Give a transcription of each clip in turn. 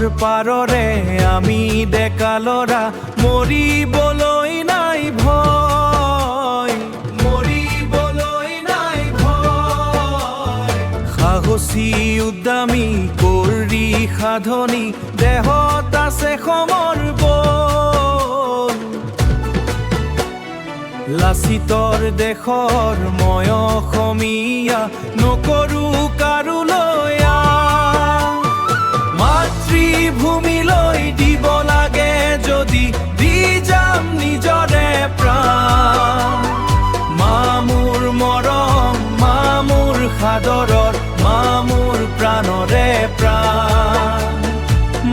সাগৰ পাৰৰে আমি ডেকা ল'ৰা মৰিবলৈ নাই ভয়, মৰিবলৈ নাই ভয়। সাহসী উদ্যমী কৰি সাধনী দেহত আছে সমৰ বল। লাচিতৰ দেশৰ মই অসমীয়া নকৰোঁ কাৰোলৈ মাতৃভূমিলৈ দিব লাগে যদি দি যাম নিজৰে প্ৰাণ। মা মোৰ মৰম, মা মোৰ সাদৰৰ, মা মোৰ প্ৰাণৰে প্ৰাণ,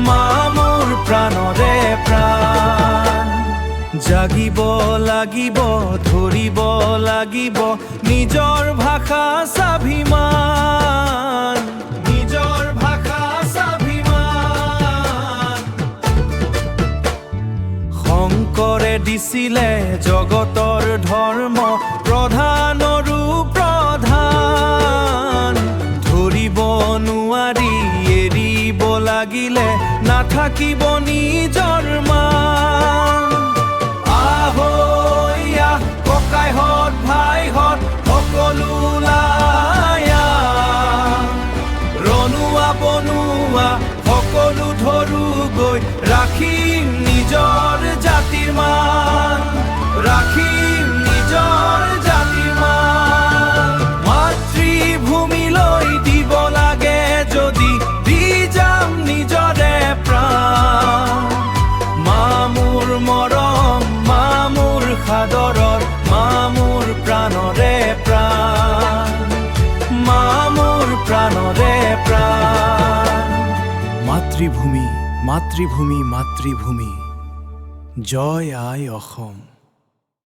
মা মোৰ প্ৰাণৰে প্ৰাণ। জাগিব লাগিব, ধৰিব লাগিব নিজৰ ভাষা স্বাভিমান, নিজৰ ভাষা স্বাভিমান। শংকৰে দিছিলে জগতৰ ধৰ্ম প্ৰধানৰো প্ৰধান। ধৰিব নোৱাৰি এৰিব লাগিলে নাথাকিব নিজৰ মান। আহৈয়া ককাইহঁত ভাইহঁত সকলো লায়া, ৰণুৱা বনুৱা সকলো ধৰোগৈ, ৰাখিম নিজৰ জাতিৰ মান, ৰাখিম নিজৰ জাতিৰ মান। মাতৃভূমিলৈ দিব লাগে যদি দি যাম নিজৰে প্ৰাণ। মা মোৰ মৰম, মা মোৰ সাদৰৰ, মা মোৰ প্ৰাণৰে প্ৰাণ, মা মোৰ প্ৰাণৰে প্ৰাণ। মাতৃভূমি, মাতৃভূমি, মাতৃভূমি, জয় আই অসম।